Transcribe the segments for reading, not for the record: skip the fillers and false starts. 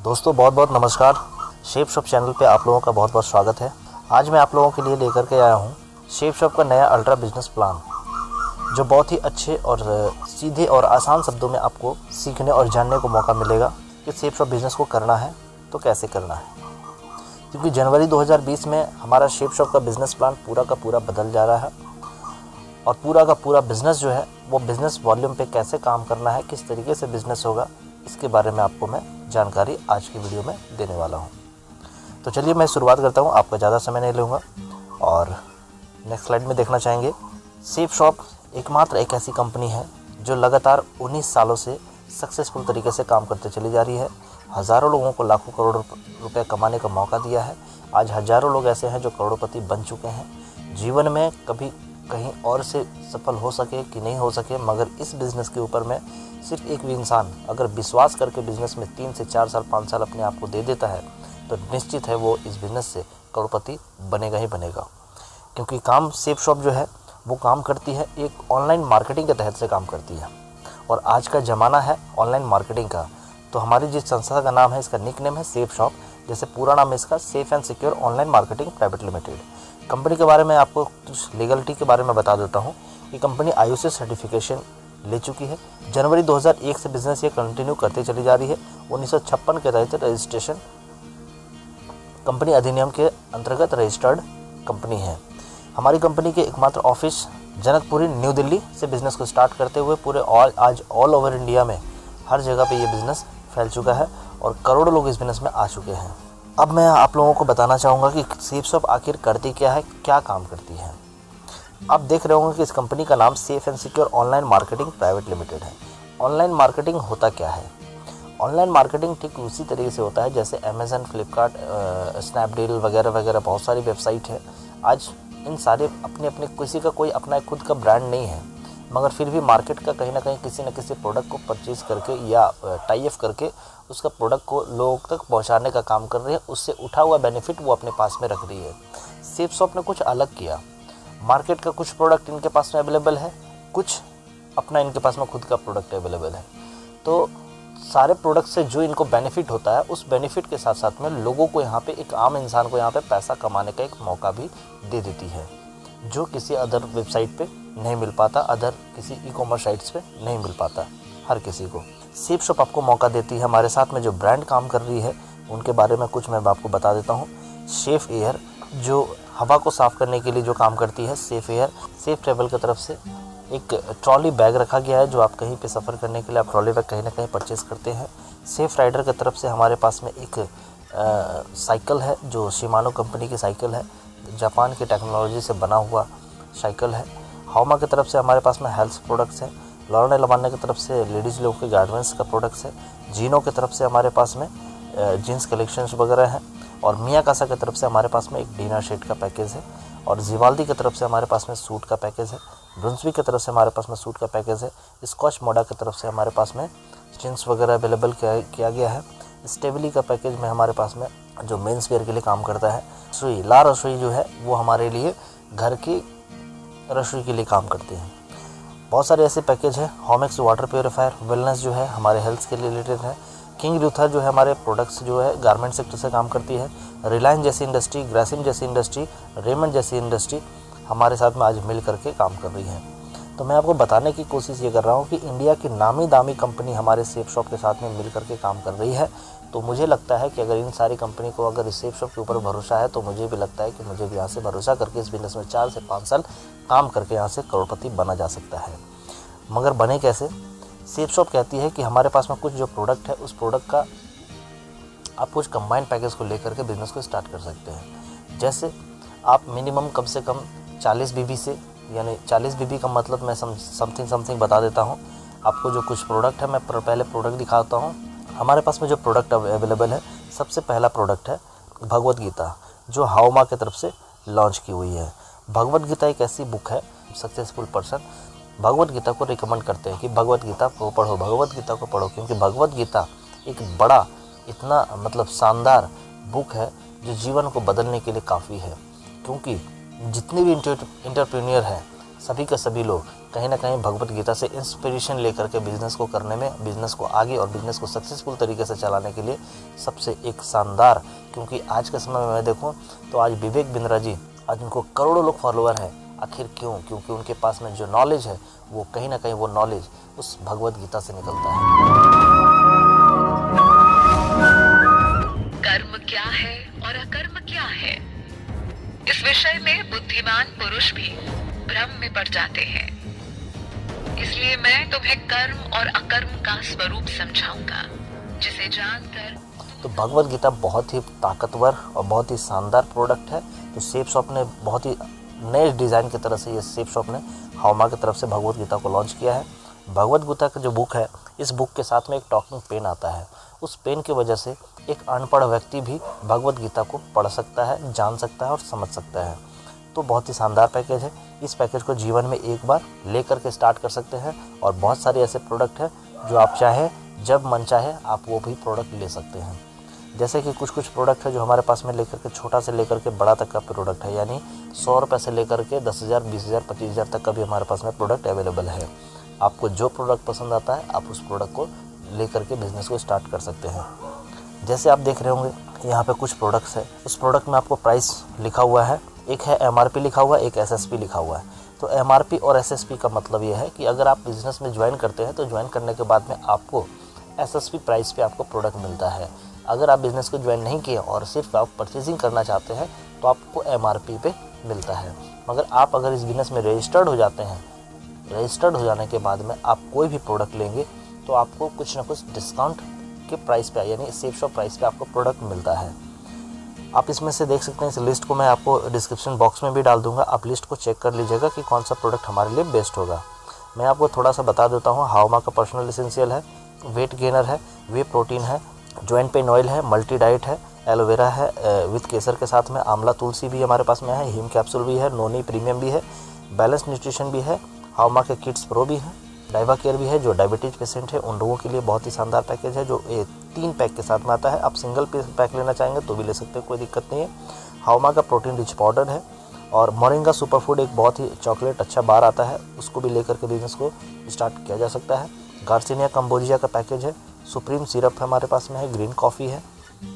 दोस्तों बहुत बहुत नमस्कार। शेप शॉप चैनल पे आप लोगों का बहुत बहुत स्वागत है। आज मैं आप लोगों के लिए लेकर के आया हूँ शेप शॉप का नया अल्ट्रा बिजनेस प्लान, जो बहुत ही अच्छे और सीधे और आसान शब्दों में आपको सीखने और जानने को मौका मिलेगा कि शेप शॉप बिज़नेस को करना है तो कैसे करना है। क्योंकि जनवरी 2020 में हमारा शेप शॉप का बिज़नेस प्लान पूरा का पूरा बदल जा रहा है और पूरा का पूरा बिज़नेस जो है वो बिज़नेस वॉल्यूम पे कैसे काम करना है, किस तरीके से बिज़नेस होगा, इसके बारे में आपको मैं जानकारी आज की वीडियो में देने वाला हूं। तो चलिए मैं शुरुआत करता हूं, आपका ज़्यादा समय नहीं लूँगा। और नेक्स्ट स्लाइड में देखना चाहेंगे, शेप शॉप एकमात्र एक ऐसी कंपनी है जो लगातार 19 सालों से सक्सेसफुल तरीके से काम करते चली जा रही है। हज़ारों लोगों को लाखों करोड़ रुपए कमाने का मौका दिया है। आज हज़ारों लोग ऐसे हैं जो करोड़पति बन चुके हैं। जीवन में कभी कहीं और से सफल हो सके कि नहीं हो सके, मगर इस बिज़नेस के ऊपर में सिर्फ एक भी इंसान अगर विश्वास करके बिज़नेस में 3 से 4 साल 5 साल अपने आप को दे देता है तो निश्चित है वो इस बिज़नेस से करोड़पति बनेगा ही बनेगा। क्योंकि काम शेप शॉप जो है वो काम करती है एक ऑनलाइन मार्केटिंग के तहत से काम करती है और आज का ज़माना है ऑनलाइन मार्केटिंग का। तो हमारी जिस संस्था का नाम है, इसका निक नेम है शेप शॉप, जैसे पूरा नाम है इसका safe and secure online marketing private limited. Company के बारे में आपको कुछ लीगलिटी के बारे में बता देता हूँ कि कंपनी IOC सर्टिफिकेशन ले चुकी है। जनवरी 2001 से बिजनेस ये कंटिन्यू करते चली जा रही है। 1956 के तहत रजिस्ट्रेशन कंपनी अधिनियम के अंतर्गत रजिस्टर्ड कंपनी है। हमारी कंपनी के एकमात्र ऑफिस जनकपुरी न्यू दिल्ली से बिज़नेस को स्टार्ट करते हुए पूरे आज ऑल ओवर इंडिया में हर जगह पे ये बिज़नेस फैल चुका है और करोड़ों लोग इस बिज़नेस में आ चुके हैं। अब मैं आप लोगों को बताना चाहूँगा कि शेप शॉप आखिर करती क्या है, क्या काम करती है। आप देख रहे होंगे कि इस कंपनी का नाम safe and secure online marketing private limited है। ऑनलाइन मार्केटिंग होता क्या है? ऑनलाइन मार्केटिंग ठीक उसी तरीके से होता है जैसे अमेज़न, फ्लिपकार्ट, स्नैपडील वगैरह वगैरह बहुत सारी वेबसाइट है। आज इन सारे अपने अपने किसी का कोई अपना खुद का ब्रांड नहीं है, मगर फिर भी मार्केट का कहीं ना कहीं किसी न किसी प्रोडक्ट को परचेज़ करके या टाई अप करके उसका प्रोडक्ट को लोगों तक पहुंचाने का काम कर रही है। उससे उठा हुआ बेनिफिट वो अपने पास में रख रही है। शेप शॉप ने कुछ अलग किया। मार्केट का कुछ प्रोडक्ट इनके पास में अवेलेबल है, कुछ अपना इनके पास में खुद का प्रोडक्ट अवेलेबल है। तो सारे प्रोडक्ट से जो इनको बेनिफिट होता है, उस बेनिफिट के साथ साथ में लोगों को यहाँ पे, एक आम इंसान को यहाँ पे पैसा कमाने का एक मौका भी दे देती है, जो किसी अदर वेबसाइट पे नहीं मिल पाता, अदर किसी ई-कॉमर्स साइट्स पे नहीं मिल पाता हर किसी को। शेप शॉप आपको मौका देती है। हमारे साथ में जो ब्रांड काम कर रही है उनके बारे में कुछ मैं आपको बता देता हूँ। सेफ एयर जो हवा को साफ़ करने के लिए जो काम करती है, सेफ एयर। सेफ ट्रेवल की तरफ से एक ट्रॉली बैग रखा गया है, जो आप कहीं पे सफ़र करने के लिए आप ट्रॉली बैग कहीं ना कहीं परचेज़ करते हैं। सेफ राइडर की तरफ से हमारे पास में एक साइकिल है, जो शिमानो कंपनी की साइकिल है, जापान की टेक्नोलॉजी से बना हुआ साइकिल है। हाउमा की तरफ से हमारे पास में हेल्थ प्रोडक्ट्स हैं। लॉरेन एंड लबाना की तरफ से लेडीज़ लोगों के गारमेंट्स का प्रोडक्ट्स है। जीनो की तरफ से हमारे पास में जीन्स कलेक्शंस वगैरह हैं। और मियाकासा की तरफ से हमारे पास में एक डिनर सेट का पैकेज है। और जिवाल्दी की तरफ से हमारे पास में सूट का पैकेज है। ब्रुंसविक की तरफ से हमारे पास में सूट का पैकेज है। स्कॉच मोडा की तरफ से हमारे पास में जीन्स वगैरह अवेलेबल किया गया है। स्टेबली का पैकेज में हमारे पास में जो मेंस वेयर के लिए काम करता है। रसोई ला रसोई जो है वो हमारे लिए घर की रसोई के लिए काम करती हैं। बहुत सारे ऐसे पैकेज हैं। होमेक्स वाटर प्योरीफायर, वेलनेस जो है हमारे हेल्थ के रिलेटेड है। किंग लूथर जो है हमारे प्रोडक्ट्स जो है गारमेंट सेक्टर से काम करती है। रिलायंस जैसी इंडस्ट्री, ग्रासिम जैसी इंडस्ट्री, रेमंड जैसी इंडस्ट्री हमारे साथ में आज मिल करके काम कर रही है। तो मैं आपको बताने की कोशिश ये कर रहा हूँ कि इंडिया की नामी दामी कंपनी हमारे शेप शॉप के साथ में मिल करके काम कर रही है। तो मुझे लगता है कि अगर इन सारी कंपनी को अगर इस शेप शॉप के ऊपर भरोसा है, तो मुझे भी लगता है कि मुझे भी यहाँ से भरोसा करके इस बिज़नेस में 4 से 5 साल काम करके यहाँ से करोड़पति बना जा सकता है। मगर बने कैसे? शेप शॉप कहती है कि हमारे पास में कुछ जो प्रोडक्ट है, उस प्रोडक्ट का आप कुछ कंबाइंड पैकेज को लेकर के बिज़नेस को स्टार्ट कर सकते हैं। जैसे आप मिनिमम कम से कम 40 बीबी से, यानी 40 बीबी का मतलब मैं समथिंग बता देता हूँ आपको। जो कुछ प्रोडक्ट है, मैं पहले प्रोडक्ट दिखाता हूँ। हमारे पास में जो प्रोडक्ट अवेलेबल है, सबसे पहला प्रोडक्ट है भगवद गीता, जो हाउमा की तरफ से लॉन्च की हुई है। भगवद गीता एक ऐसी बुक है, सक्सेसफुल पर्सन भगवद गीता को रिकमेंड करते हैं कि भगवद गीता को पढ़ो, भगवद गीता को पढ़ो, क्योंकि भगवद गीता एक बड़ा इतना मतलब शानदार बुक है जो जीवन को बदलने के लिए काफ़ी है। क्योंकि जितने भी इंटरप्रेन्योर हैं, सभी के सभी लोग कहीं ना कहीं भगवत गीता से इंस्पिरेशन लेकर के बिज़नेस को करने में, बिज़नेस को आगे और बिज़नेस को सक्सेसफुल तरीके से चलाने के लिए सबसे एक शानदार, क्योंकि आज के समय में मैं देखूं तो आज विवेक बिंद्रा जी, आज उनको करोड़ों लोग फॉलोअर हैं। आखिर क्यों? क्योंकि उनके पास में जो नॉलेज है वो कहीं ना कहीं वो नॉलेज उस भगवत गीता से निकलता है। कर्म क्या है और अकर्म क्या है, इस विषय में बुद्धिमान पुरुष भी भ्रम में पड़ जाते हैं। इसलिए मैं तुम्हें कर्म और अकर्म का स्वरूप समझाऊंगा, जिसे जानकर। तो भगवत गीता बहुत ही ताकतवर और बहुत ही शानदार प्रोडक्ट है। तो सेफ शॉप ने बहुत ही नए डिज़ाइन की तरह से ये सेफ शॉप ने हाउमा की तरफ से भगवत गीता को लॉन्च किया है। भगवत गीता का जो बुक है, इस बुक के साथ में एक टॉकिंग पेन आता है। उस पेन की वजह से एक अनपढ़ व्यक्ति भी भगवत गीता को पढ़ सकता है, जान सकता है और समझ सकता है। तो बहुत ही शानदार पैकेज है। इस पैकेज को जीवन में एक बार लेकर के स्टार्ट कर सकते हैं और बहुत सारे ऐसे प्रोडक्ट हैं जो आप चाहें जब मन चाहे आप वो भी प्रोडक्ट ले सकते हैं। जैसे कि कुछ प्रोडक्ट है जो हमारे पास में लेकर के छोटा से लेकर के बड़ा तक का प्रोडक्ट है, यानी 100 रुपये से लेकर के 10,000, 20,000, 25,000 तक का भी हमारे पास में प्रोडक्ट अवेलेबल है। आपको जो प्रोडक्ट पसंद आता है आप उस प्रोडक्ट को लेकर के बिज़नेस को स्टार्ट कर सकते हैं। जैसे आप देख रहे होंगे यहाँ पे कुछ प्रोडक्ट्स है। उस प्रोडक्ट में आपको प्राइस लिखा हुआ है, एक है MRP लिखा हुआ है, एक SSP लिखा हुआ है। तो MRP और SSP का मतलब ये है कि अगर आप बिज़नेस में ज्वाइन करते हैं तो ज्वाइन करने के बाद में आपको SSP प्राइस पे आपको प्रोडक्ट मिलता है। अगर आप बिज़नेस को ज्वाइन नहीं किए और सिर्फ आप परचेजिंग करना चाहते हैं तो आपको MRP पे मिलता है। मगर आप अगर इस बिज़नेस में रजिस्टर्ड हो जाते हैं, रजिस्टर्ड हो जाने के बाद में आप कोई भी प्रोडक्ट लेंगे तो आपको कुछ ना कुछ डिस्काउंट के प्राइस पे, यानी सेफ शॉप प्राइस पे आपको प्रोडक्ट मिलता है। आप इसमें से देख सकते हैं। इस लिस्ट को मैं आपको डिस्क्रिप्शन बॉक्स में भी डाल दूंगा, आप लिस्ट को चेक कर लीजिएगा कि कौन सा प्रोडक्ट हमारे लिए बेस्ट होगा। मैं आपको थोड़ा सा बता देता हूँ। हाउमा का पर्सनल एसेंशियल है, वेट गेनर है, वे प्रोटीन है, जॉइंट पेन ऑयल है, मल्टी डाइट है, एलोवेरा है विथ केसर के साथ में, आंवला तुलसी भी हमारे पास में है, हिम कैप्सूल भी है, नोनी प्रीमियम भी है, बैलेंस न्यूट्रिशन भी है, हाउमा के किड्स प्रो भी है, डाइवा केयर भी है। जो डायबिटीज़ पेशेंट है उन लोगों के लिए बहुत ही शानदार पैकेज है, जो 3 पैक के साथ में आता है। आप सिंगल पैक लेना चाहेंगे तो भी ले सकते हैं, कोई दिक्कत नहीं है। हाउमा का प्रोटीन रिच पाउडर है और मोरिंगा सुपर फूड एक बहुत ही चॉकलेट अच्छा बार आता है, उसको भी लेकर के बिजनेस को स्टार्ट किया जा सकता है। गार्सिनिया कंबोजिया का पैकेज है, सुप्रीम सिरप हमारे पास में है, ग्रीन कॉफ़ी है।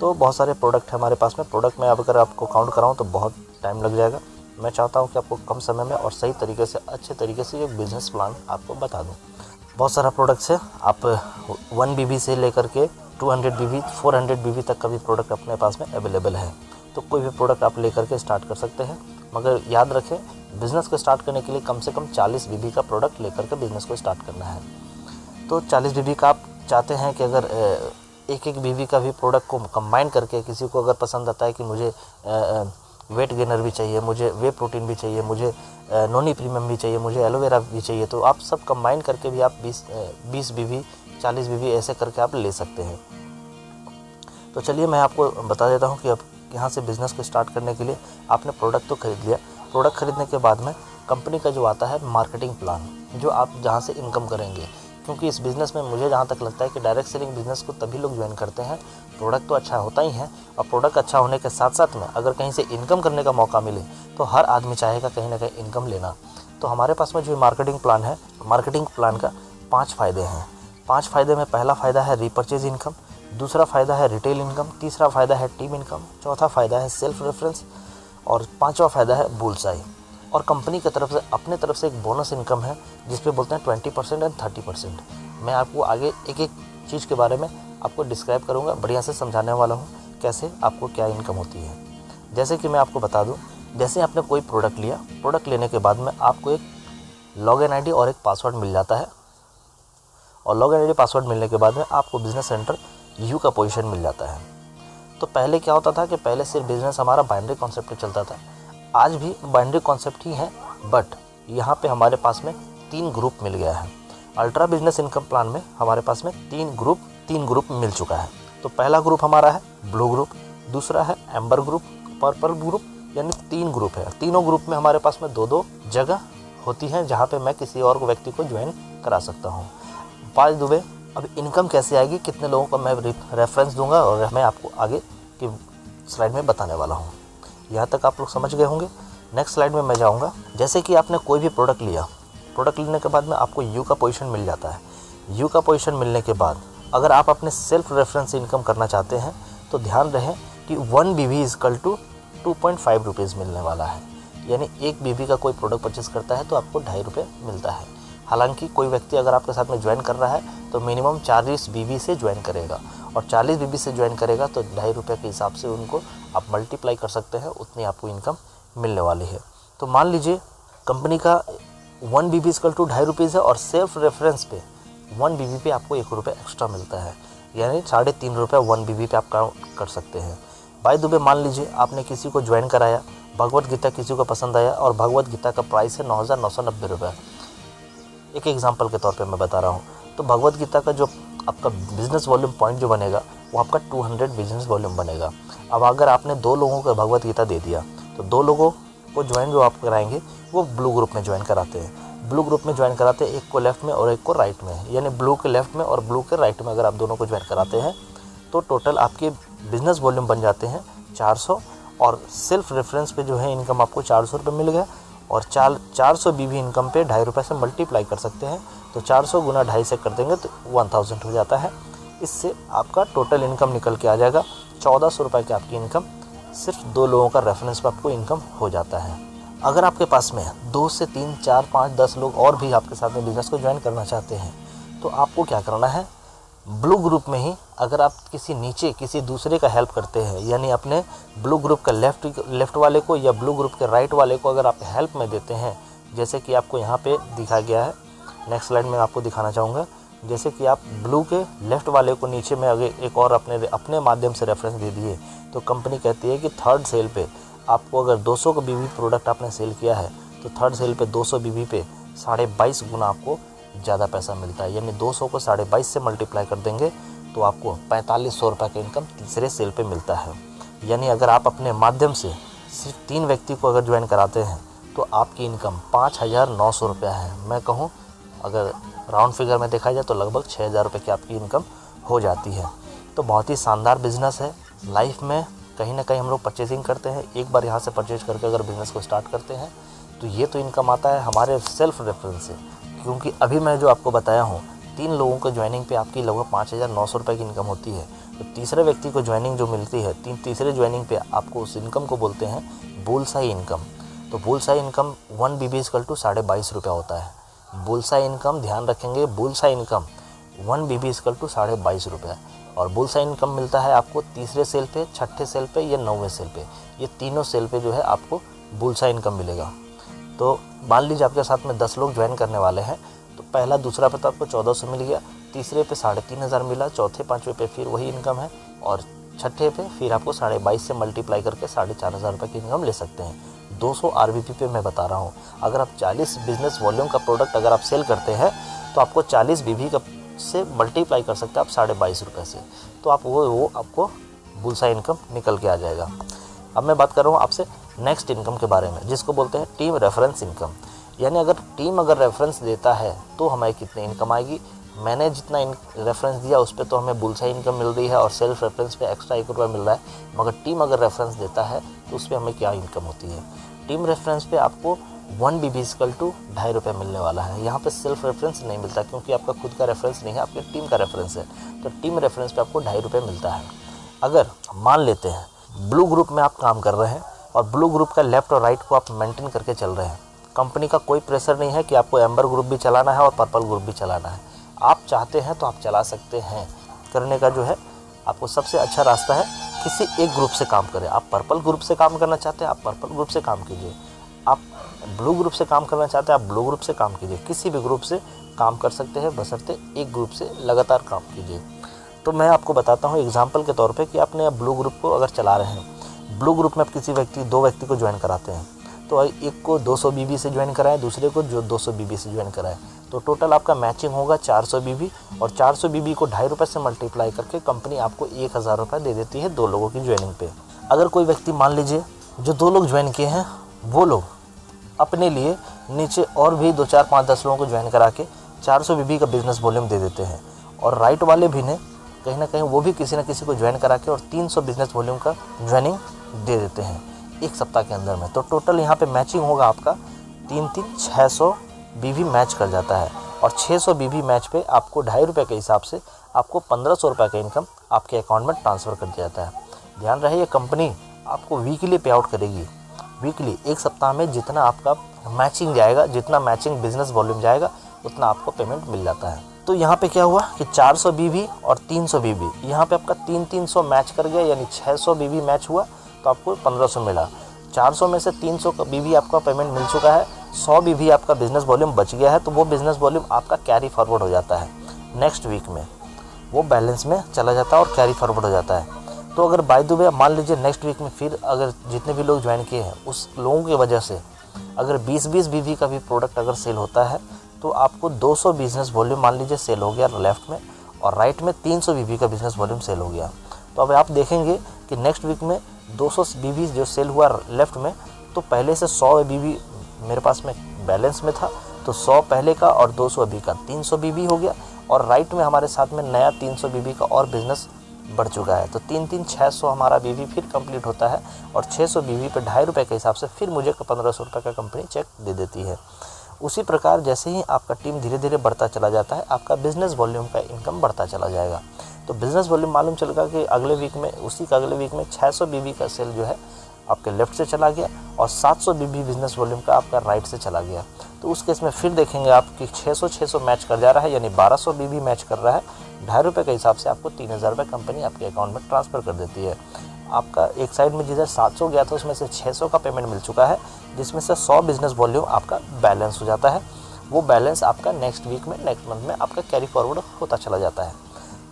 तो बहुत सारे प्रोडक्ट है हमारे पास में। प्रोडक्ट में अब अगर आपको काउंट कराऊँ तो बहुत टाइम लग जाएगा। मैं चाहता हूँ कि आपको कम समय में और सही तरीके से, अच्छे तरीके से ये बिज़नेस प्लान आपको बता दूँ। बहुत सारा प्रोडक्ट्स है। आप 1 BB से लेकर के 200 BB, 400 BB तक का भी प्रोडक्ट अपने पास में अवेलेबल है। तो कोई भी प्रोडक्ट आप लेकर के स्टार्ट कर सकते हैं। मगर याद रखें, बिज़नेस को स्टार्ट करने के लिए कम से कम 40 BB का प्रोडक्ट लेकर के बिज़नेस को स्टार्ट करना है। तो 40 BB का आप चाहते हैं कि अगर एक BB का भी प्रोडक्ट को कंबाइन करके, किसी को अगर पसंद आता है कि मुझे वेट गेनर भी चाहिए, मुझे वे प्रोटीन भी चाहिए, मुझे नोनी प्रीमियम भी चाहिए, मुझे एलोवेरा भी चाहिए, तो आप सब कंबाइन करके भी आप 20 BB, 40 BB ऐसे करके आप ले सकते हैं। तो चलिए मैं आपको बता देता हूँ कि अब यहाँ से बिज़नेस को स्टार्ट करने के लिए आपने प्रोडक्ट तो खरीद लिया। प्रोडक्ट खरीदने के बाद में कंपनी का जो आता है मार्केटिंग प्लान, जो आप जहाँ से इनकम करेंगे। क्योंकि इस बिज़नेस में मुझे जहाँ तक लगता है कि डायरेक्ट सेलिंग बिज़नेस को तभी लोग ज्वाइन करते हैं, प्रोडक्ट तो अच्छा होता ही है, और प्रोडक्ट अच्छा होने के साथ साथ में अगर कहीं से इनकम करने का मौका मिले तो हर आदमी चाहेगा कहीं ना कहीं इनकम लेना। तो हमारे पास में जो मार्केटिंग प्लान है, मार्केटिंग प्लान का 5 फ़ायदे हैं। 5 फ़ायदे में पहला फ़ायदा है रीपर्चेज इनकम, दूसरा फ़ायदा है रिटेल इनकम, तीसरा फ़ायदा है टीम इनकम, चौथा फ़ायदा है सेल्फ रेफरेंस और 5वां फ़ायदा है बुलसाई। और कंपनी की तरफ से, अपने तरफ से एक बोनस इनकम है जिस पे बोलते हैं 20% एंड 30%। मैं आपको आगे एक एक चीज़ के बारे में आपको डिस्क्राइब करूँगा, बढ़िया से समझाने वाला हूँ कैसे आपको क्या इनकम होती है। जैसे कि मैं आपको बता दूँ, जैसे आपने कोई प्रोडक्ट लिया, प्रोडक्ट लेने के बाद में आपको एक लॉगिन आईडी और एक पासवर्ड मिल जाता है, और लॉगिन आईडी पासवर्ड मिलने के बाद में आपको बिज़नेस सेंटर यू का पोजीशन मिल जाता है। तो पहले क्या होता था कि पहले सिर्फ बिज़नेस हमारा बाइनरी कॉन्सेप्ट पे चलता था, आज भी बाइनरी कॉन्सेप्ट ही है, बट यहाँ पे हमारे पास में 3 ग्रुप मिल गया है। अल्ट्रा बिजनेस इनकम प्लान में हमारे पास में 3 ग्रुप मिल चुका है। तो पहला ग्रुप हमारा है ब्लू ग्रुप, दूसरा है एम्बर ग्रुप, पर्पल ग्रुप, यानी 3 ग्रुप है। तीनों ग्रुप में हमारे पास में 2-2 जगह होती हैं जहाँ पे मैं किसी और व्यक्ति को ज्वाइन करा सकता हूँ। बाय द वे, अब इनकम कैसे आएगी, कितने लोगों का मैं रेफरेंस दूंगा और मैं आपको आगे की स्लाइड में बताने वाला हूँ। यहाँ तक आप लोग समझ गए होंगे। नेक्स्ट स्लाइड में मैं जाऊँगा। जैसे कि आपने कोई भी प्रोडक्ट लिया, प्रोडक्ट लेने के बाद में आपको यू का पोजीशन मिल जाता है। यू का पोजीशन मिलने के बाद अगर आप अपने सेल्फ रेफरेंस इनकम करना चाहते हैं तो ध्यान रहे कि 1 BB इक्वल टू 2.5 रुपीज़ मिलने वाला है। यानी 1 BB का कोई प्रोडक्ट परचेस करता है तो आपको 2.5 रुपये मिलता है। हालांकि कोई व्यक्ति अगर आपके साथ में ज्वाइन कर रहा है तो मिनिमम 40 BB से ज्वाइन करेगा, और 40 BB से ज्वाइन करेगा तो 2.5 रुपये के हिसाब से उनको आप मल्टीप्लाई कर सकते हैं, उतनी आपको इनकम मिलने वाली है। तो मान लीजिए कंपनी का 1 BB इक्वल टू 2.5 रुपीज़ है और सेल्फ रेफरेंस पे 1 BB पे आपको 1 रुपये एक्स्ट्रा मिलता है, यानी 3.5 रुपये 1 BB पे आप काउंट कर सकते हैं। बाय द वे मान लीजिए आपने किसी को ज्वाइन कराया, भगवत गीता किसी को पसंद आया और भगवत गीता का प्राइस है 9,990 रुपये। एक एग्जांपल के तौर पे मैं बता रहा हूँ। तो भगवत गीता का जो आपका बिजनेस वॉल्यूम पॉइंट जो बनेगा वो आपका 200 बिजनेस वॉल्यूम बनेगा। अब अगर आपने 2 लोगों को भगवत गीता दे दिया तो 2 लोगों को ज्वाइन जो आप कराएंगे वो ब्लू ग्रुप में ज्वाइन कराते हैं। ब्लू ग्रुप में ज्वाइन कराते हैं, एक को लेफ्ट में और एक को राइट में, यानी ब्लू के लेफ्ट में और ब्लू के राइट में अगर आप दोनों को ज्वाइन कराते हैं तो टोटल आपके बिजनेस वॉल्यूम बन जाते हैं 400, और सेल्फ रेफरेंस पे जो है इनकम आपको 400 रुपये मिल गया, और 400 BB इनकम पे 2.5 रुपये से मल्टीप्लाई कर सकते हैं। तो 400 गुना 2.5 से कर देंगे तो 1000 हो जाता है। इससे आपका टोटल इनकम निकल के आ जाएगा 1400 रुपये की आपकी इनकम, सिर्फ 2 लोगों का रेफरेंस पे आपको इनकम हो जाता है। अगर आपके पास में 2 से 3, 4, 5, 10 लोग और भी आपके साथ में बिज़नेस को ज्वाइन करना चाहते हैं तो आपको क्या करना है, ब्लू ग्रुप में ही अगर आप किसी दूसरे का हेल्प करते हैं, यानी अपने ब्लू ग्रुप का लेफ़्ट वाले को या ब्लू ग्रुप के राइट वाले को अगर आप हेल्प में देते हैं, जैसे कि आपको यहाँ पे दिखा गया है, नेक्स्ट स्लाइड में आपको दिखाना चाहूँगा। जैसे कि आप ब्लू के लेफ़्ट वाले को नीचे में अगर एक और अपने माध्यम से रेफरेंस दे दिए तो कंपनी कहती है कि थर्ड सेल पे आपको अगर 200 का BB प्रोडक्ट आपने सेल किया है तो थर्ड सेल पे 200 BB पे 22.5 गुना आपको ज़्यादा पैसा मिलता है। यानी 200 को 22.5 से मल्टीप्लाई कर देंगे तो आपको 4500 रुपये का इनकम तीसरे सेल पे मिलता है। यानी अगर आप अपने माध्यम से सिर्फ 3 व्यक्ति को अगर ज्वाइन कराते हैं तो आपकी इनकम 5,900 रुपया है। मैं कहूँ अगर राउंड फिगर में देखा जाए तो लगभग 6,000 रुपये की आपकी इनकम हो जाती है। तो बहुत ही शानदार बिजनेस है। लाइफ में कहीं ना कहीं हम लोग परचेजिंग करते हैं, एक बार यहाँ से परचेज करके अगर बिज़नेस को स्टार्ट करते हैं तो ये तो इनकम आता है हमारे सेल्फ रेफरेंस से, क्योंकि अभी मैं जो आपको बताया हूँ 3 लोगों को ज्वाइनिंग पे आपकी लगभग 5,900 रुपये की इनकम होती है। तो तीसरे व्यक्ति को ज्वाइनिंग जो मिलती है, तीसरे ज्वाइनिंग पे आपको उस इनकम को बोलते हैं बुलसाई इनकम। तो बुलसाई इनकम 1 BB इक्वल टू 22.5 रुपये होता है। बुलसाई इनकम ध्यान रखेंगे, बुलसाई इनकम 1 BB इक्वल टू 22.5 रुपये, और बुलसाई इनकम मिलता है आपको तीसरे सेल पे, छठे सेल पे या 9वें सेल पे। ये तीनों सेल पे जो है आपको बुलसाई इनकम मिलेगा। तो मान लीजिए आपके साथ में 10 लोग ज्वाइन करने वाले हैं तो पहला दूसरा पे तो आपको 1400 मिल गया, तीसरे पे 3,500 मिला, चौथे 5वें पे फिर वही इनकम है, और छठे पे फिर आपको 22.5 से मल्टीप्लाई करके 4,500 रुपये की इनकम ले सकते हैं। 200 RVP पे मैं बता रहा हूँ। अगर आप 40 बिजनेस वॉल्यूम का प्रोडक्ट अगर आप सेल करते हैं तो आपको 40 BB का से मल्टीप्लाई कर सकते हैं आप 22.5 रुपये से, तो आप वो आपको बुलसाई इनकम निकल के आ जाएगा। अब मैं बात कर रहा हूँ आपसे नेक्स्ट इनकम के बारे में, जिसको बोलते हैं टीम रेफरेंस इनकम। यानी अगर टीम अगर रेफरेंस देता है तो हमें कितनी इनकम आएगी। मैंने जितना रेफरेंस दिया उस पर तो हमें बुलसाई इनकम मिल रही है और सेल्फ रेफरेंस पे एक्स्ट्रा 1 रुपया मिल रहा है, मगर टीम अगर रेफरेंस देता है तो उस पर हमें क्या इनकम होती है। टीम रेफरेंस पे आपको 1 BB इक्वल टू 2.5 रुपये मिलने वाला है। यहाँ पे सेल्फ रेफरेंस नहीं मिलता क्योंकि आपका खुद का रेफरेंस नहीं है, आपके टीम का रेफरेंस है। तो टीम रेफरेंस पे आपको 2.5 रुपये मिलता है। अगर मान लेते हैं ब्लू ग्रुप में आप काम कर रहे हैं और ब्लू ग्रुप का लेफ्ट और राइट को आप मेंटेन करके चल रहे हैं, कंपनी का कोई प्रेशर नहीं है कि आपको एम्बर ग्रुप भी चलाना है और पर्पल ग्रुप भी चलाना है। आप चाहते हैं तो आप चला सकते हैं। करने का जो है आपको सबसे अच्छा रास्ता है किसी एक ग्रुप से काम करें। आप पर्पल ग्रुप से काम करना चाहते हैं आप पर्पल ग्रुप से काम कीजिए, आप ब्लू ग्रुप से काम करना चाहते हैं आप ब्लू ग्रुप से काम कीजिए। किसी भी ग्रुप से काम कर सकते हैं, बशर्ते एक ग्रुप से लगातार काम कीजिए। तो मैं आपको बताता हूँ एग्जांपल के तौर पे कि आपने ब्लू ग्रुप को अगर चला रहे हैं, ब्लू ग्रुप में आप किसी दो व्यक्ति को ज्वाइन कराते हैं, तो एक को 200 BB से ज्वाइन कराएं, दूसरे को जो 200 BB से ज्वाइन कराएं, तो टोटल आपका मैचिंग होगा 400 BB, और 400 BB को 2.5 रुपये से मल्टीप्लाई करके कंपनी आपको 1,000 रुपये दे देती है 2 लोगों की ज्वाइनिंग पे। अगर कोई व्यक्ति मान लीजिए जो 2 लोग ज्वाइन किए हैं वो लोग अपने लिए नीचे और भी 2, 4, 5, 10 लोगों को ज्वाइन करा के 400 BB का बिजनेस वॉल्यूम दे देते हैं, और राइट वाले भी ने कहीं ना कहीं वो भी किसी न किसी को ज्वाइन करा के और 300 बिजनेस वॉल्यूम का ज्वाइनिंग दे देते हैं। 1 सप्ताह के अंदर में। तो टोटल यहाँ पे मैचिंग होगा आपका 600 बीवी मैच कर जाता है, और 600 बीवी मैच पे आपको ₹2.5 के हिसाब से आपको ₹1500 का इनकम आपके अकाउंट में ट्रांसफ़र कर दिया जाता है। ध्यान रहे, ये कंपनी आपको वीकली पे आउट करेगी। वीकली 1 सप्ताह में जितना आपका मैचिंग जाएगा, जितना मैचिंग बिजनेस वॉल्यूम जाएगा, उतना आपको पेमेंट मिल जाता है। तो यहाँ पे क्या हुआ कि 400 बीवी और 300 बीवी, यहाँ पे आपका 300 मैच कर गया, यानी 600 बीवी मैच हुआ तो आपको 1500 मिला। 400 में से 300 का बीवी आपका पेमेंट मिल चुका है, 100 बीवी आपका बिजनेस वॉल्यूम बच गया है, तो वो बिजनेस वॉल्यूम आपका कैरी फॉरवर्ड हो जाता है नेक्स्ट वीक में, वो बैलेंस में चला जाता है और कैरी फॉरवर्ड हो जाता है। तो अगर बाय द वे मान लीजिए नेक्स्ट वीक में फिर अगर जितने भी लोग ज्वाइन किए हैं उस लोगों की वजह से अगर 20-20 बीवी का भी प्रोडक्ट अगर सेल होता है, तो आपको 200 बिजनेस वॉल्यूम मान लीजिए सेल हो गया लेफ़्ट में, और राइट में 300 बीवी का बिजनेस वॉल्यूम सेल हो गया। तो अब आप देखेंगे कि नेक्स्ट वीक में 200 बीवी जो सेल हुआ लेफ़्ट में, तो पहले से 100 बीवी मेरे पास में बैलेंस में था, तो 100 पहले का और 200 अभी का 300 बीवी हो गया, और राइट में हमारे साथ में नया 300 बीवी का और बिज़नेस बढ़ चुका है। तो 600 हमारा बीवी फिर कंप्लीट होता है, और 600 बीवी पे ₹2.5 के हिसाब से फिर मुझे ₹1500 का कंपनी चेक दे देती है। उसी प्रकार जैसे ही आपका टीम धीरे धीरे बढ़ता चला जाता है, आपका बिज़नेस वॉल्यूम का इनकम बढ़ता चला जाएगा। तो बिज़नेस वॉल्यूम मालूम चलेगा कि अगले वीक में, उसी का अगले वीक में 600 बीवी का सेल जो है आपके लेफ़्ट से चला गया, और 700 बीवी बिज़नेस वॉल्यूम का आपका राइट से चला गया। तो उस केस में फिर देखेंगे आपकी 600 मैच कर जा रहा है, यानी 1200 बीवी मैच कर रहा है। ₹2.5 के हिसाब से आपको ₹3000 कंपनी आपके अकाउंट में ट्रांसफ़र कर देती है। आपका एक साइड में जिधर 700 गया था उसमें से 600 का पेमेंट मिल चुका है, जिसमें से 100 बिजनेस वॉल्यूम आपका बैलेंस हो जाता है। वो बैलेंस आपका नेक्स्ट वीक में, नेक्स्ट मंथ में आपका कैरी फॉरवर्ड होता चला जाता है।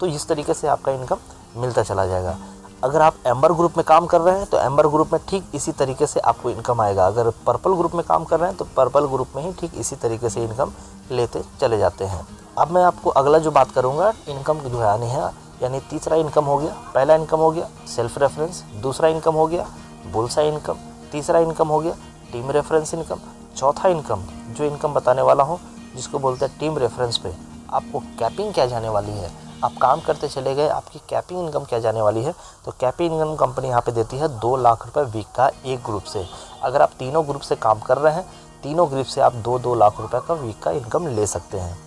तो इस तरीके से आपका इनकम मिलता चला जाएगा। अगर आप एम्बर ग्रुप में काम कर रहे हैं तो एम्बर ग्रुप में ठीक इसी तरीके से आपको इनकम आएगा। अगर पर्पल ग्रुप में काम कर रहे हैं तो पर्पल ग्रुप में ही ठीक इसी तरीके से इनकम लेते चले जाते हैं। अब मैं आपको अगला जो बात करूँगा इनकम जो आनी है, यानी तीसरा इनकम हो गया, पहला इनकम हो गया सेल्फ रेफरेंस, दूसरा इनकम हो गया बुलसाई इनकम, तीसरा इनकम हो गया टीम रेफरेंस इनकम, चौथा इनकम जो इनकम बताने वाला हूँ जिसको बोलते हैं टीम रेफरेंस पे आपको कैपिंग क्या जाने वाली है। आप काम करते चले गए, आपकी कैपिंग इनकम क्या जाने वाली है, तो कैपिंग इनकम कंपनी यहाँ पे देती है 2 लाख रुपए वीक का एक ग्रुप से। अगर आप तीनों ग्रुप से काम कर रहे हैं, तीनों ग्रुप से आप 2-2 लाख रुपए का वीक का इनकम ले सकते हैं।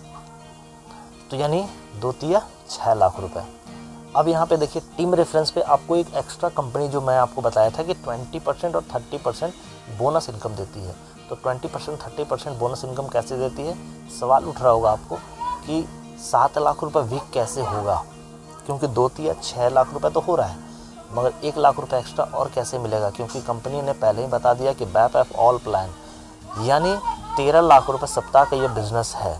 तो यानी 2 तिया 6 लाख रुपए। अब यहाँ पे देखिए टीम रेफरेंस पे आपको एक एक्स्ट्रा कंपनी जो मैं आपको बताया था कि 20% और 30% बोनस इनकम देती है। तो 20% 30% बोनस इनकम कैसे देती है, सवाल उठ रहा होगा आपको कि 7 लाख रुपए वीक कैसे होगा, क्योंकि 2 तिया 6 लाख रुपए तो हो रहा है, मगर 1 लाख रुपए एक्स्ट्रा और कैसे मिलेगा, क्योंकि कंपनी ने पहले ही बता दिया कि बैप ऑफ ऑल प्लान, यानी 13 लाख रुपए सप्ताह का ये बिज़नेस है।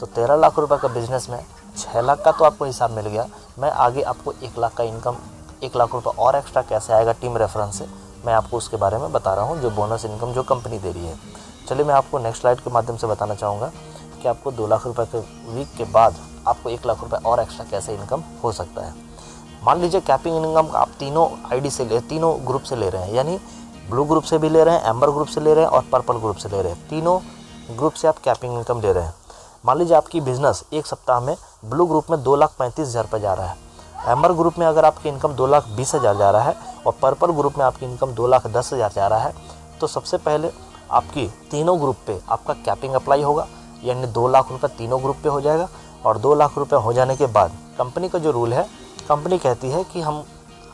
तो 13 लाख रुपए का बिज़नेस में 6 लाख का तो आपको हिसाब मिल गया। मैं आगे आपको 1 लाख का इनकम, 1 लाख रुपए और एक्स्ट्रा कैसे आएगा टीम रेफरेंस से, मैं आपको उसके बारे में बता रहा हूँ, जो बोनस इनकम जो कंपनी दे रही है। चलिए मैं आपको नेक्स्ट स्लाइड के माध्यम से बताना चाहूँगा कि आपको 2 लाख रुपए के वीक के बाद आपको 1 लाख रुपए और एक्स्ट्रा कैसे इनकम हो सकता है। मान लीजिए कैपिंग इनकम आप तीनों आईडी से तीनों ग्रुप से ले रहे हैं, यानी ब्लू ग्रुप से भी ले रहे हैं, एम्बर ग्रुप से ले रहे हैं और पर्पल ग्रुप से ले रहे हैं। तीनों ग्रुप से आप कैपिंग इनकम ले रहे हैं। मान लीजिए आपकी बिजनेस एक सप्ताह में ब्लू ग्रुप में 2,35,000 रुपये जा रहा है, एम्बर ग्रुप में अगर आपकी इनकम 2,20,000 जा रहा है और पर्पल ग्रुप में आपकी इनकम 2,10,000 जा रहा है, तो सबसे पहले आपकी तीनों ग्रुप पे आपका कैपिंग अप्लाई होगा, यानी 2 लाख रुपये तीनों ग्रुप पे हो जाएगा। और 2 लाख रुपये हो जाने के बाद कंपनी का जो रूल है, कंपनी कहती है कि हम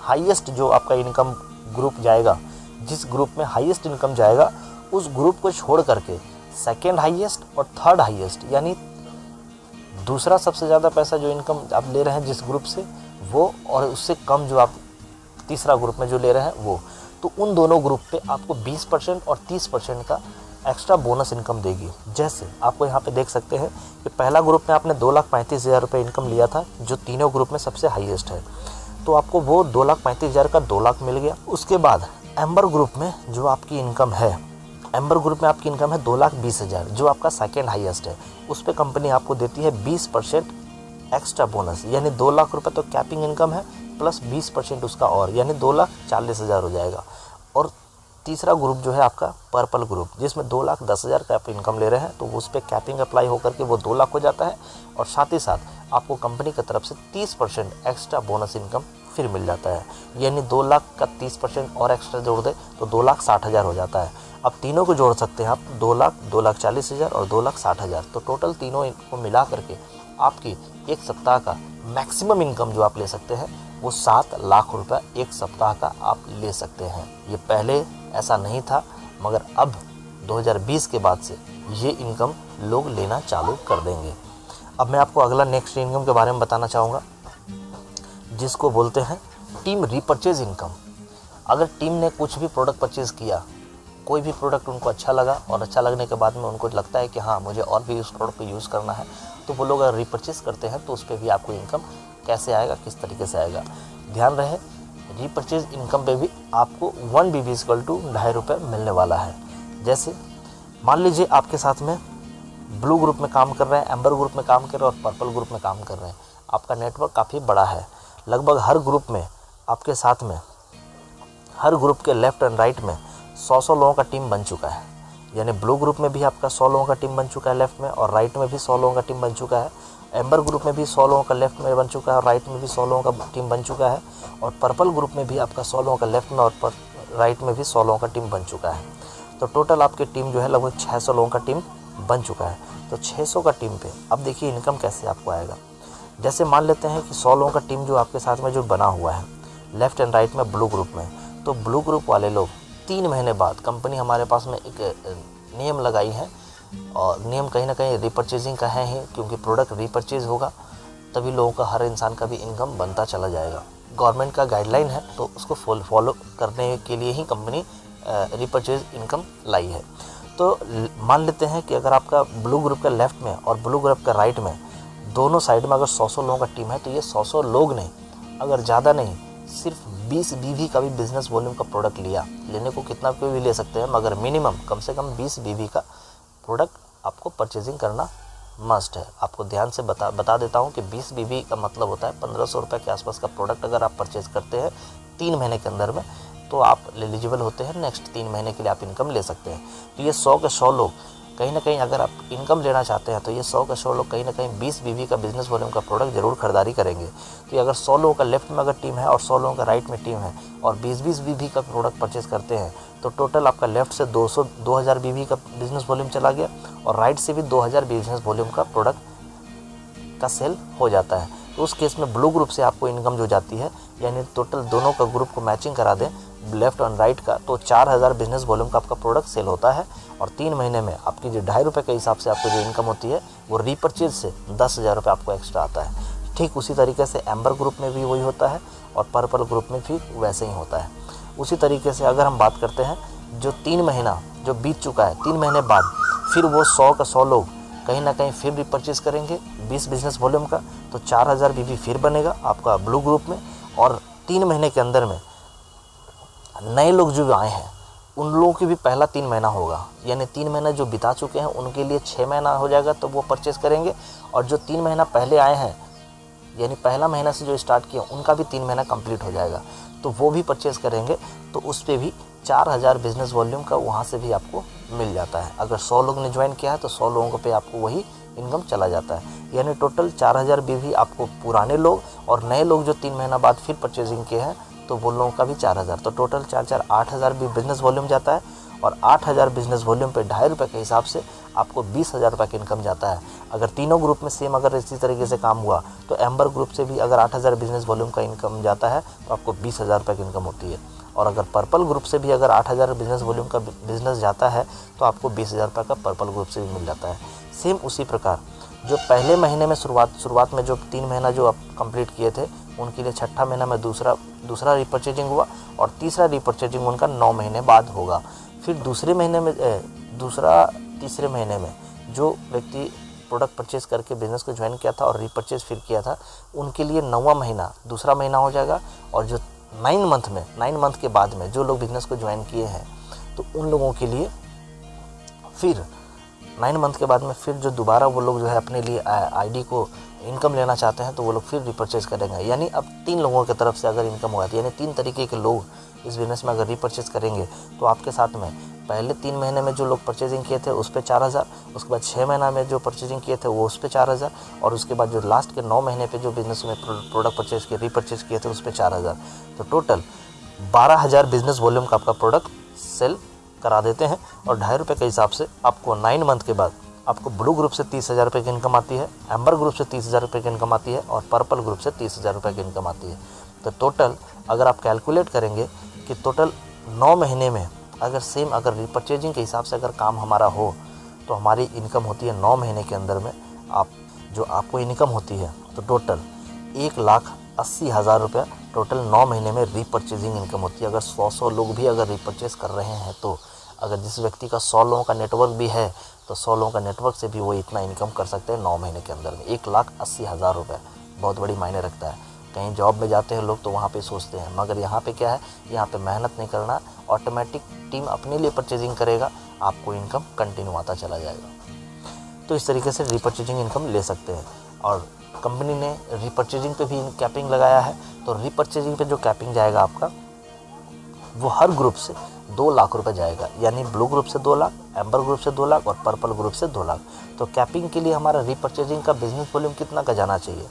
हाईएस्ट जो आपका इनकम ग्रुप जाएगा, जिस ग्रुप में हाईएस्ट इनकम जाएगा उस ग्रुप को छोड़ करके सेकेंड हाईएस्ट और थर्ड हाईएस्ट, यानी दूसरा सबसे ज़्यादा पैसा जो इनकम आप ले रहे हैं जिस ग्रुप से वो, और उससे कम जो आप तीसरा ग्रुप में जो ले रहे हैं वो, तो उन दोनों ग्रुप पे आपको 20% और 30% का एक्स्ट्रा बोनस इनकम देगी। जैसे आपको यहाँ पे देख सकते हैं कि पहला ग्रुप में आपने 2,35,000 रुपये इनकम लिया था, जो तीनों ग्रुप में सबसे हाईएस्ट है, तो आपको वो 2,35,000 का 2 लाख मिल गया। उसके बाद एम्बर ग्रुप में जो आपकी इनकम है, एम्बर ग्रुप में आपकी इनकम है 2,20,000, जो आपका सेकेंड हाईएस्ट है, उस पर कंपनी आपको देती है 20% एक्स्ट्रा बोनस, यानी 2 लाख रुपये तो कैपिंग इनकम है प्लस 20% उसका और, यानी 2,40,000 हो जाएगा। और तीसरा ग्रुप जो है आपका पर्पल ग्रुप, जिसमें 2,10,000 का आप इनकम ले रहे हैं, तो उस पर कैपिंग अप्लाई होकर के वो 2 लाख हो जाता है। और साथ ही साथ आपको कंपनी की तरफ से 30% एक्स्ट्रा बोनस इनकम फिर मिल जाता है। यानी 2 लाख का 30% और एक्स्ट्रा जोड़ दे तो 2,60,000 हो जाता है। अब तीनों को जोड़ सकते हैं आप, 2 लाख, 2,40,000 और 2,60,000। तो टोटल तीनों को मिला करके आपकी एक सप्ताह का मैक्सिमम इनकम जो आप ले सकते हैं वो 7 लाख रुपए एक सप्ताह का आप ले सकते हैं। ये पहले ऐसा नहीं था, मगर अब 2020 के बाद से ये इनकम लोग लेना चालू कर देंगे। अब मैं आपको अगला नेक्स्ट इनकम के बारे में बताना चाहूँगा, जिसको बोलते हैं टीम रीपरचेज इनकम। अगर टीम ने कुछ भी प्रोडक्ट परचेज किया, कोई भी प्रोडक्ट उनको अच्छा लगा और अच्छा लगने के बाद में उनको लगता है कि हाँ मुझे और भी उस प्रोडक्ट को यूज़ करना है, तो वो लोग अगर रीपरचेज करते हैं तो उस पर भी आपको इनकम कैसे आएगा, किस तरीके से आएगा। ध्यान रहे, रीपरचेज इनकम पे भी आपको 1 BB = 2.5 रुपये मिलने वाला है। जैसे मान लीजिए आपके साथ में ब्लू ग्रुप में काम कर रहे हैं, एम्बर ग्रुप में काम कर रहे हैं और पर्पल ग्रुप में काम कर रहे हैं। आपका नेटवर्क काफ़ी बड़ा है, लगभग हर ग्रुप में आपके साथ में, हर ग्रुप के लेफ़्ट एंड राइट में 100 लोगों का टीम बन चुका है। यानी ब्लू ग्रुप में भी आपका 100 लोगों का टीम बन चुका है लेफ़्ट में, और राइट में भी 100 लोगों का टीम बन चुका है। एम्बर ग्रुप में भी 100 लोगों का लेफ़्ट में बन चुका है और राइट में भी 100 लोगों का टीम बन चुका है। और पर्पल ग्रुप में भी आपका 100 लोगों का लेफ़्ट में और राइट में भी 100 लोगों का टीम बन चुका है। तो टोटल आपकी टीम जो है लगभग 600 लोगों का टीम बन चुका है। तो 600 का टीम पे अब देखिए इनकम कैसे आपको आएगा। जैसे मान लेते हैं कि 100 लोगों का टीम जो आपके साथ में जो बना हुआ है लेफ़्ट एंड राइट में ब्लू ग्रुप में, तो ब्लू ग्रुप वाले लोग 3 महीने बाद, कंपनी हमारे पास में एक नियम लगाई है, और नियम कहीं ना कहीं रीपरचेजिंग का है ही, क्योंकि प्रोडक्ट रीपरचेज होगा तभी लोगों का, हर इंसान का भी इनकम बनता चला जाएगा। गवर्नमेंट का गाइडलाइन है, तो उसको फॉलो करने के लिए ही कंपनी रीपरचेज इनकम लाई है। तो मान लेते हैं कि अगर आपका ब्लू ग्रुप का लेफ़्ट में और ब्लू ग्रुप का राइट में दोनों साइड में अगर 100 लोगों का टीम है, तो ये 100 लोग नहीं, अगर ज़्यादा नहीं, सिर्फ 20 BB का भी बिज़नेस वॉल्यूम का प्रोडक्ट लिया, लेने को कितना भी ले सकते हैं, मगर मिनिमम कम से कम 20 BB का प्रोडक्ट आपको परचेजिंग करना मस्ट है। आपको ध्यान से बता देता हूँ कि 20 BB का मतलब होता है 1500 रुपये के आसपास का प्रोडक्ट अगर आप परचेज़ करते हैं 3 महीने के अंदर में, तो आप एलिजिबल होते हैं, नेक्स्ट 3 महीने के लिए आप इनकम ले सकते हैं। तो ये 100 के 100 लोग कहीं ना कहीं, अगर आप इनकम लेना चाहते हैं तो ये 100 के 100 लोग कहीं ना कहीं 20 BB का बिज़नेस वॉल्यूम का प्रोडक्ट ज़रूर खरीदारी करेंगे। तो अगर 100 लोगों का लेफ़्ट में अगर टीम है और 100 लोगों का राइट में टीम है और 20-20 BB का प्रोडक्ट परचेज़ करते हैं, तो टोटल आपका लेफ़्ट से 2000 BB का बिज़नेस वॉल्यूम चला गया और राइट से भी 2000 बिज़नेस वॉल्यूम का प्रोडक्ट का सेल हो जाता है। तो उस केस में ब्लू ग्रुप से आपको इनकम जो जाती है, यानी टोटल दोनों का ग्रुप को मैचिंग करा दें लेफ़्ट और राइट का, तो 4000 बिज़नेस वॉल्यूम का आपका प्रोडक्ट सेल होता है। और 3 महीने में आपकी जो 2.5 रुपये के हिसाब से आपको जो इनकम होती है वो रीपरचेज से 10,000 रुपये आपको एक्स्ट्रा आता है। ठीक उसी तरीके से एम्बर ग्रुप में भी वही होता है और पर्पल ग्रुप में भी वैसे ही होता है। उसी तरीके से अगर हम बात करते हैं, जो 3 महीना जो बीत चुका है, 3 महीने बाद फिर वो 100 का 100 लोग कहीं ना कहीं फिर रीपरचेज करेंगे 20 बिज़नेस वॉल्यूम का, तो 4000 BB फिर बनेगा आपका ब्लू ग्रुप में। और 3 महीने के अंदर में नए लोग जो आए हैं उन लोगों की भी पहला 3 महीना होगा, यानी 3 महीना जो बिता चुके हैं उनके लिए 6 महीना हो जाएगा, तो वो परचेज़ करेंगे। और जो 3 महीना पहले आए हैं, यानी पहला महीना से जो स्टार्ट किया उनका भी 3 महीना कंप्लीट हो जाएगा, तो वो भी परचेज़ करेंगे। तो उस पर भी 4000 बिज़नेस वॉल्यूम का वहाँ से भी आपको मिल जाता है। अगर 100 लोग ने ज्वाइन किया है तो 100 लोगों पे आपको वही इनकम चला जाता है। यानी टोटल 4000 BB आपको पुराने लोग और नए लोग जो 3 महीना बाद फिर परचेजिंग किए हैं, तो वो लोगों का भी 4000, तो टोटल 4 8000 भी बिज़नेस वॉल्यूम जाता है। और 8000 बिज़नेस वॉल्यूम पे 2.5 रुपये के हिसाब से आपको 20,000 रुपये का इनकम जाता है। अगर तीनों ग्रुप में सेम अगर इसी तरीके से काम हुआ, तो एम्बर ग्रुप से भी अगर 8000 बिज़नेस वॉल्यूम का इनकम जाता है तो आपको 20,000 रुपये की इनकम होती है। और अगर पर्पल ग्रुप से भी अगर 8000 बिज़नेस वॉल्यूम का बिज़नेस जाता है तो आपको 20,000 रुपये का पर्पल ग्रुप से भी मिल जाता है। सेम उसी प्रकार जो पहले महीने में शुरुआत में जो 3 महीना जो आप कंप्लीट किए थे, उनके लिए छठा महीना में दूसरा रीपरचेजिंग हुआ और तीसरा रीपरचेजिंग उनका 9 महीने बाद होगा। फिर तीसरे महीने में जो व्यक्ति प्रोडक्ट परचेज़ करके बिज़नेस को ज्वाइन किया था और रीपरचेज फिर किया था, उनके लिए 9वां महीना दूसरा महीना हो जाएगा। और जो 9 मंथ के बाद में जो लोग बिज़नेस को ज्वाइन किए हैं, तो उन लोगों के लिए फिर 9 मंथ के बाद में फिर जो दोबारा वो लोग जो है अपने लिए आईडी को इनकम लेना चाहते हैं तो वो लोग फिर रिपर्चेज करेंगे। यानी अब 3 लोगों की तरफ से अगर इनकम होगा तो यानी 3 तरीके के लोग इस बिज़नेस में अगर रिपर्चेज करेंगे तो आपके साथ में पहले 3 महीने में जो लोग परचेजिंग किए थे उस पे 4000, उसके बाद 6 महीना में जो परचेजिंग किए थे वो उस पे 4000, और उसके बाद जो लास्ट के 9 महीने पे जो बिज़नेस में प्रोडक्ट परचेज किए रिपर्चेज किए थे उस पे 4000। तो टोटल 12000 बिज़नेस वॉल्यूम का आपका प्रोडक्ट सेल करा देते हैं। और ₹2.5 के हिसाब से आपको 9 मंथ के बाद आपको ब्लू ग्रुप से 30,000 रुपये की इनकम आती है, एम्बर ग्रुप से 30,000 रुपये की इनकम आती है और पर्पल ग्रुप से 30,000 रुपये की इनकम आती है। तो टोटल अगर आप कैलकुलेट करेंगे कि टोटल 9 महीने में अगर रिपर्चेजिंग के हिसाब से अगर काम हमारा हो तो हमारी इनकम होती है 9 महीने के अंदर में आपको इनकम होती है तो टोटल 1,80,000 रुपये टोटल 9 महीने में रिपर्चेजिंग इनकम होती है। अगर 100 लोग भी अगर रिपर्चेज कर रहे हैं तो अगर जिस व्यक्ति का 100 लोगों का नेटवर्क भी है तो 100 लोगों का नेटवर्क से भी वो इतना इनकम कर सकते हैं 9 महीने के अंदर में। 1,80,000 रुपये बहुत बड़ी मायने रखता है। कहीं जॉब में जाते हैं लोग तो वहाँ पे सोचते हैं, मगर यहाँ पे क्या है, यहाँ पे मेहनत नहीं करना, ऑटोमेटिक टीम अपने लिए परचेजिंग करेगा, आपको इनकम कंटिन्यू आता चला जाएगा। तो इस तरीके से रिपर्चेजिंग इनकम ले सकते हैं। और कंपनी ने रिपर्चेजिंग पे भी कैपिंग लगाया है। तो रिपर्चेजिंग पे जो कैपिंग जाएगा आपका वो हर ग्रुप से 2 लाख रुपए जाएगा। यानी ब्लू ग्रुप से 2 लाख, एम्बर ग्रुप से 2 लाख और पर्पल ग्रुप से 2 लाख। तो कैपिंग के लिए हमारा रिपर्चेजिंग का बिजनेस वॉल्यूम कितना का जाना चाहिए?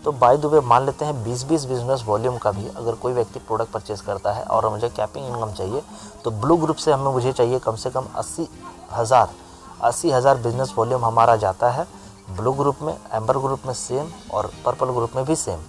तो बाय द वे मान लेते हैं 20-20 बिजनेस वॉल्यूम का भी अगर कोई व्यक्ति प्रोडक्ट परचेज करता है और मुझे कैपिंग इनकम चाहिए तो ब्लू ग्रुप से मुझे चाहिए कम से कम 80,000 बिजनेस वॉल्यूम हमारा जाता है ब्लू ग्रुप में, एम्बर ग्रुप में सेम और पर्पल ग्रुप में भी सेम।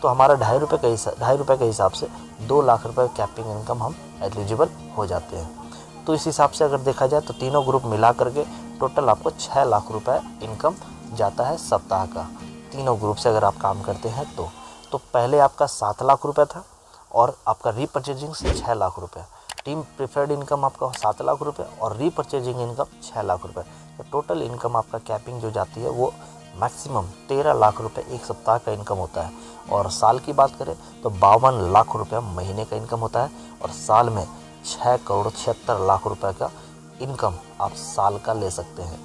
तो हमारा ₹2.5 के हिसाब से 2 लाख रुपए कैपिंग इनकम हम एलिजिबल हो जाते हैं। तो इस हिसाब से अगर देखा जाए तो तीनों ग्रुप मिला करके टोटल आपको 6 लाख रुपए इनकम जाता है सप्ताह का। तीनों ग्रुप से अगर आप काम करते हैं तो पहले आपका 7 लाख रुपए था और आपका रीपरचेजिंग से 6 लाख रुपए, टीम प्रिफर्ड इनकम आपका 7 लाख रुपए और रीपरचेजिंग इनकम 6 लाख रुपए। तो टोटल इनकम आपका कैपिंग जो जाती है वो मैक्सिमम 13 लाख रुपए एक सप्ताह का इनकम होता है। और साल की बात करें तो 52 लाख रुपए महीने का इनकम होता है और साल में 6,76,00,000 रुपए का इनकम आप साल का ले सकते हैं।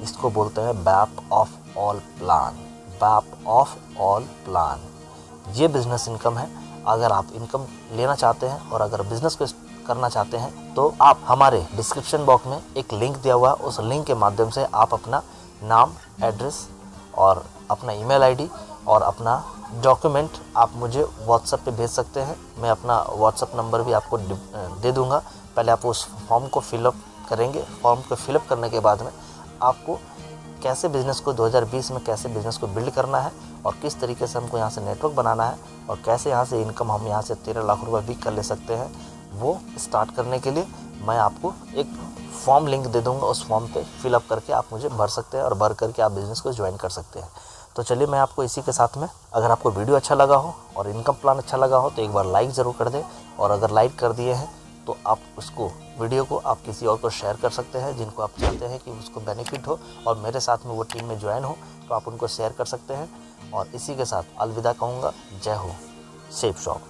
इसको बोलते हैं bap of all plan. Bap of all plan ये बिजनेस इनकम है। अगर आप इनकम लेना चाहते हैं और अगर बिजनेस को करना चाहते हैं तो आप हमारे डिस्क्रिप्शन बॉक्स में एक लिंक दिया हुआ है, उस लिंक के माध्यम से आप अपना नाम, एड्रेस और अपना ईमेल आईडी और अपना डॉक्यूमेंट आप मुझे व्हाट्सएप पे भेज सकते हैं। मैं अपना व्हाट्सएप नंबर भी आपको दे दूंगा। पहले आप उस फॉर्म को फिलअप करेंगे। फॉर्म को फिलअप करने के बाद में आपको कैसे बिज़नेस को 2020 में कैसे बिज़नेस को बिल्ड करना है और किस तरीके से हमको यहाँ से नेटवर्क बनाना है और कैसे यहाँ से इनकम हम यहाँ से 13 लाख रुपए भी कर ले सकते हैं, वो स्टार्ट करने के लिए मैं आपको एक फॉर्म लिंक दे दूंगा। उस फॉर्म पे फिलअप करके आप मुझे भर सकते हैं और भर करके आप बिज़नेस को ज्वाइन कर सकते हैं। तो चलिए मैं आपको इसी के साथ में, अगर आपको वीडियो अच्छा लगा हो और इनकम प्लान अच्छा लगा हो तो एक बार लाइक ज़रूर कर दें, और अगर लाइक कर दिए हैं तो आप उसको वीडियो को आप किसी और को शेयर कर सकते हैं जिनको आप चाहते हैं कि उसको बेनिफिट हो और मेरे साथ में वो टीम में ज्वाइन हो, तो आप उनको शेयर कर सकते हैं। और इसी के साथ अलविदा कहूँगा। जय हो, सेफ शॉप।